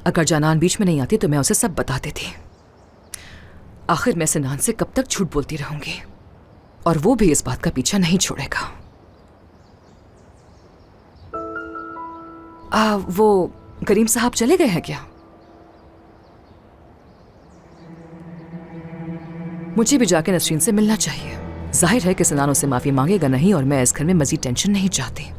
अगर जनान बीच में नहीं आती तो मैं उसे सब बता देती। आखिर मैं cenaan से कब तक झूठ बोलती रहूंगी, और वो भी इस बात का पीछा नहीं छोड़ेगा। वो करीम साहब चले गए हैं क्या? मुझे भी जाके नसरीन से मिलना चाहिए। जाहिर है कि cenaan उससे माफी मांगेगा नहीं, और मैं इस घर में मजीद टेंशन नहीं चाहती।